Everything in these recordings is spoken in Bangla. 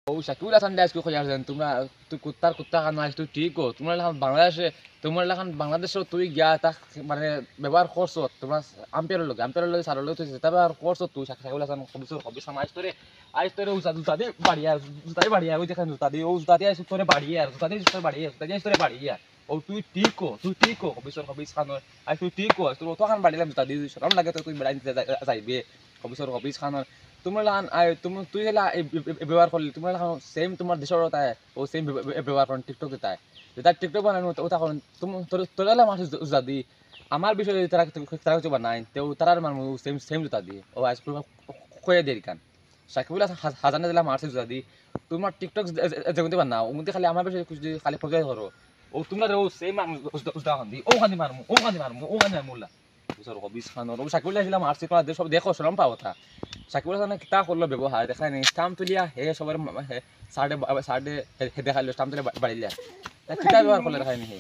ও শাকিউল হাসান দাস কই যাচ্ছেন তোমরা তুই কুত্তার কুত্তা খান মাস তুই ঠিক হো তোমরা এখন বাংলাদেশে তোমরা এখন বাংলাদেশে তুই গিয়া তা মানে ব্যবহার করছো তোমরা আম্পায়ারের লগে সারের লগে তুই যেটা ব্যবহার করছো তুই শাকিউল হাসান হবিস আইস তোরে জুতা দিয়ে বাড়িয়া জুতা দিয়ে বাড়িয়া ওই দেখেন জুতা দিয়ে ও জুতা দিয়ে আইস তোরে বাড়িয়া জুতা দিয়ে তোরে বাড়িয়া ও তুই ঠিক হো হবিস খানোর আই তুই ঠিক হো তোর তো খান বাড়িলাম জুতা দিয়ে শরম লাগে তো তুই বেড়াই যাইবে হবিস খানোর তোমরা লাগান তুই হেলা ব্যবহার করলি তোমরা লাগান সেম তোমার দেশের তাই ও সেম ব্যবহার করেন টিকটক তাই যেটা টিকটক বানানো ওটা করেন তোরা হেলা মানুষ যদি আমার বিষয়ে তারা তারা কিছু বানায় তো তারার মানুষ সেম সেম জুতা দিয়ে ও আজ কয়ে দেরি কান সাকিবুল হাজানে দিলাম মারছে জুতা দি তোমার টিকটক যেমন বানাও ওমতে খালি আমার বিষয়ে কিছু খালি প্রচার করো ও তোমরা ও সেম জুতা খান দি ও খানি মারমু মুল্লা বুঝছো হবিস খানোর ও সাকিবুল দিলাম মারছে তোরা সব দেখো শরম পাও তা সাকিবুল হাসান কিতা করলো ব্যবহার দেখায় নি স্টাম্প তুলিয়া হে সবার সাড়ে দেখাইলো স্টাম্প তুলে বাড়িলিয়া কিতা ব্যবহার করলে দেখায় নি হে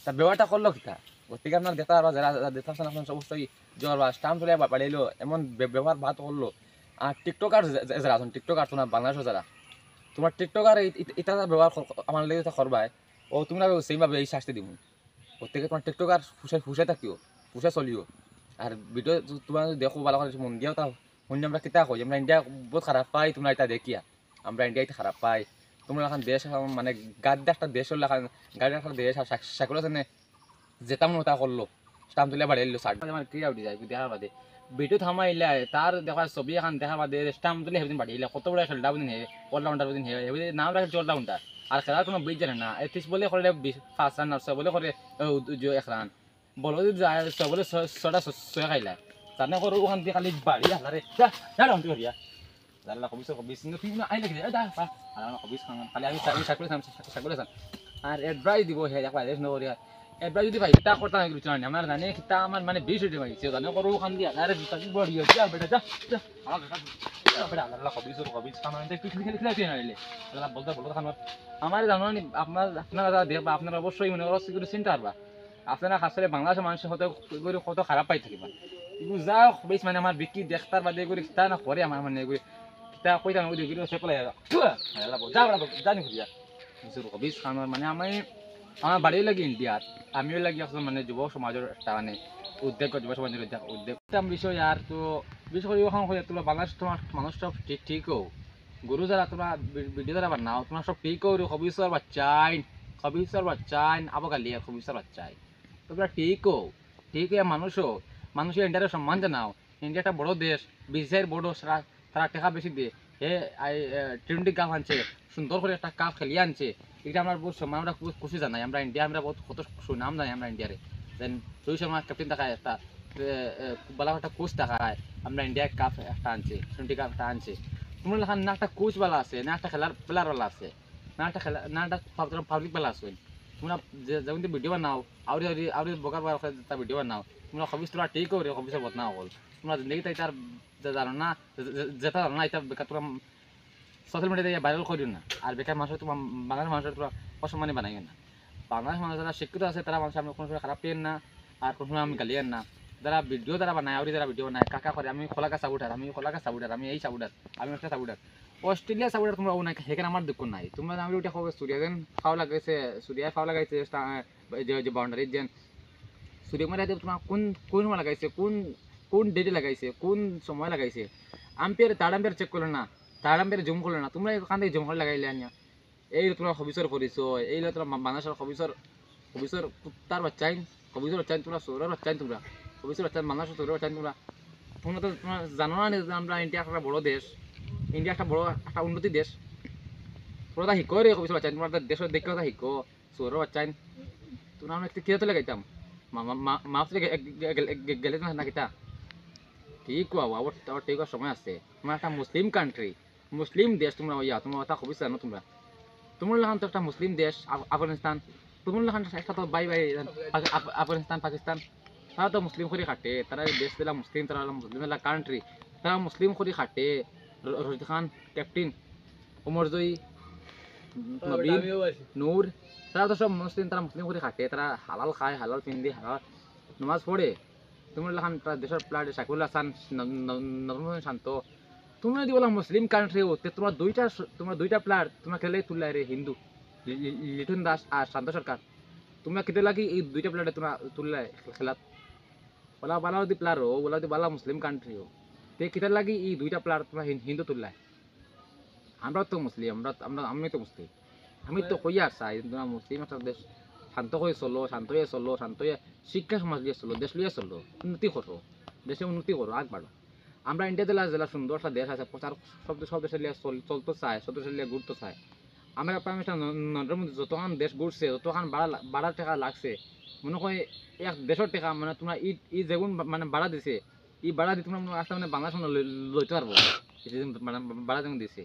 তার ব্যবহারটা করলো কিতা গতিকে আপনার দেখা আর যারা দেখতেছেন আপনার অবশ্যই জ্বর বা স্টাম্প তুলে বাড়িলো এমন ব্যবহার ভাত করলো আর টিকটকার যারা আছেন টিকটকার তোমার বাংলাদেশে যারা তোমার টিকটকার এটা ব্যবহার আমার লেগে করবাই ও তোমরা সেইভাবে এই শাস্তি দিব প্রত্যেকে তোমার টিকটকার ফুসে থাকিও ফুসে চলিও আর ভিডিও তোমার দেখো ভালো করে মন দিয়াও তা শুনি আমরা কিতা কই আমরা ইন্ডিয়া বহুত খারাপ পাই তোমরা এটা দেখিয়া আমরা ইন্ডিয়াতে খারাপ পাই তোমরা এখন দেশ মানে গাদ্দা একটা দেশ হল এখন গাড়ি একটা দেশ আর সাকুল আছে যেতাম ওটা করলো স্টাম্প তুলে বাড়ি এলো সার আমার ক্রিয়া উঠে যায় দেখা বাদে ভিডিও থামাইলে তার দেখা ছবি এখন দেখা বাদে স্টাম্প তুলে সেদিন বাড়ি এলে কত বড় খেলটা বুঝিন হে অলরাউন্ডার বুঝিন হে নাম রাখে অলরাউন্ডার আর খেলার কোনো বীজ জানে না এতিস বলে করে 5 রান আর বলে করে 1 রান বলো যায় বলে 6টা 6 খাইলা তারপরে করে ওখান দিয়ে খালি বাড়ি হালারে যা যা রাউন্ড করিয়া জানলা কবিস তুই না আইলে কি দা আর আমার কবিস খালি আমি সাকুলে আর এডভাইস দিব হে একবার দেশ নগরিয়া এডভাইস যদি ভাই তা করতে না কিছু না আমার জানে তা আমার মানে 20 দিন হইছে জানো করো ওখান দিয়ে আরে তুই বড়ি যা বেটা যা আমার বেটা আল্লাহ কবিস খান মানে তুই খেলে না আইলে আল্লাহ বলতে খান আমার জানো না আপনারা দেখবা আপনারা অবশ্যই মনে করো সিকিউরিটি চিন্তা পারবা আপনারা আসলে বাংলাদেশের মানুষের হতে কত খারাপ পাই থাকিবা এগুলো যা বেশ মানে আমার বিক্রি দেখতার বাদে এগুলো তা না করে আমার মানে এগুলো তা কইতা না ওইগুলো সে পলাই জানি খুঁজিয়া হবিস খানোর মানে আমি আমার বাড়িও লাগে ইন্ডিয়ার আমিও লাগি আসলে মানে যুব সমাজের একটা মানে উদ্যোগ যুব সমাজের উদ্যোগ বিষয় আর তো বিশেষ করে ওখানে হয়ে তোমরা বাংলাদেশ তোমার মানুষ সব ঠিক হোক গরু যারা তোমরা ভিডিও যারা বানাও তোমার সব ঠিক হোক হবিসর বাচ্চাইন আবার গালিয়া হবিসর বাচ্চাই তোমরা ঠিক হোক ঠিক হয়ে মানুষের ইন্ডিয়ার সম্মান জানাও ইন্ডিয়া একটা বড় দেশ বিশ্বের বড় তারা টাকা বেশি দিয়ে হে টি কাপ আনছে সুন্দর করে একটা কাপ খেলিয়ে আনছে এটা আমরা বহুত সম্মান আমরা খুশি জানাই আমরা ইন্ডিয়া আমরা বহুত কত সুনাম জানি আমরা ইন্ডিয়ারে দেন রোহিত শর্মা ক্যাপ্টেন দেখায় একটা ভালো একটা কোচ দেখায় আমরা ইন্ডিয়া কাপ একটা আনছে টি কাপ একটা আনছে তোমরা লেখান না একটা কোচ বালা আছে না একটা খেলার প্লেয়ার বালা আছে না একটা পাবলিক বালা আছে তোমরা যেমন ভিডিও বানাও আউরি বকার ভিডিও বানাও তোমরা হবিস তোরা ঠিক করে হবিসের বদনাম হল তোমরা জিন্দগিতে তার জানো না যেটা জানো না এটা বেকার তোমরা সোশ্যাল মিডিয়াতে ভাইরাল করিও না আর বেকার মানুষ তোমার বাংলাদেশ মানুষের তোমরা অসম্মানে বানাইও না বাংলাদেশ মানুষ যারা শিক্ষিত আছে তারা মানুষ আমি কোনো সময় খারাপ পেয়েন না আর কোনো সময় আমি গালিয়েন না যারা ভিডিও যারা বানায় আউরি যারা ভিডিও বানায় কাকা করে আমি খোলাকা সাবুটার আমি এই সাবুটার আমি একটা সাবুটার অস্ট্রেলিয়া সাবুটার তোমরা ও নাই সেখানে আমার দুঃখ নাই তোমরা আমি ওইটা খবর সুরিয়ান ফাও লাগাইছে সুরিয়া ফাও লাগাইছে যে বাউন্ডারি যেন সুরিয়া মারা তোমার কোন লাগাইছে কোন ডেটে লাগাইছে কোন সময় লাগাইছে আম্পায়ার থার্ড আম্পায়ার চেক করলো না থার্ড আম্পায়ার জুম করলো না তোমরা এখান থেকে জুম করে লাগাইলে আনিয়া এই তোমরা হবিসর পরিচয় এই তোমরা বাংলাদেশের হবিসর কুত্তার বাচ্চাইন হবিসর বাচ্চাইন তোমরা সৌরের বাচ্চাইন তোমরা হবিসর বাচ্চাইন বাংলাদেশের সৌরের বাচ্চাইন তোমরা তো তোমরা জানো না যে আমরা ইন্ডিয়া একটা বড় দেশ ইন্ডিয়া একটা বড় একটা উন্নতি দেশ তোমরা শিখো রে হবিসর বাচ্চাইন তোমরা দেশের দেখে শিখো সৌরের বাচ্চাইন তোমরা আমরা একটু খেতে লাগাইতাম মাছ গেলে না কিতা ঠিক আবার ঠিক সময় আছে তোমরা একটা মুসলিম কান্ট্রি মুসলিম দেশ তোমরা ইয়া তোমার কথা খুবই জানো তোমরা লাগান তো একটা মুসলিম দেশ আফগানিস্তান তোমরা লাগান একটা তো বাই আফগানিস্তান পাকিস্তান তারা তো মুসলিম করে খাটে তারা দেশ দিলা মুসলিম তারা মুসলিম কান্ট্রি তারা মুসলিম করে খাটে রশিদ খান ক্যাপ্টেন উমর জয়ী নূর তারা তো সব মুসলিম তারা মুসলিম করে খাটে তারা হালাল খায় হালাল পিন্ধে হালাল নামাজ পড়ে তোমরা লাগান দেশের প্লেয়ার সাকিবুল হাসান নজরুল শান্ত তুমি যদি বলা মুসলিম কান্ট্রি হতে তোমার দুইটা প্লেয়ার তোমরা খেলে তুললাই রে হিন্দু লিটন দাস আর শান্ত সরকার তোমরা খেতে লাগি এই দুইটা প্লেয়ারে তোমরা তুললাই খেলাত বলা বালা যদি প্লেয়ার হো বলা যদি বালা মুসলিম কান্ট্রি হো তে খেতে লাগি এই দুইটা প্লেয়ার তোমরা হিন্দু তুললাই আমরা তো মুসলিম আমি তো মুসলিম আমি তো কইয়া চাই তোমরা মুসলিম একটা দেশ শান্ত হয়ে চলো শান্ত হয়ে শিক্ষা সমাজ দিয়ে চলো দেশ লিয়ে চলো উন্নতি করো দেশে উন্নতি করো আগ বাড়ো আমরা ইন্ডিয়া জেলা সুন্দর একটা দেশ আছে প্রচার সব দেশে লিয়ে চলতে চায় সব দেশে লিয়ে ঘুরতে চায় আমরা প্রাইম মিনিস্টার নরেন্দ্র মোদী যতক্ষণ দেশ ঘুরছে যতক্ষণ বাড়ার টাকা লাগছে মনে হয় এক দেশের টাকা মানে তোমরা ই যেগুন মানে বাড়া দিছে ই বাড়া দিয়ে তোমরা আসলে মানে বাংলাদেশ লইতে পারবো মানে বাড়া যেমন দিছে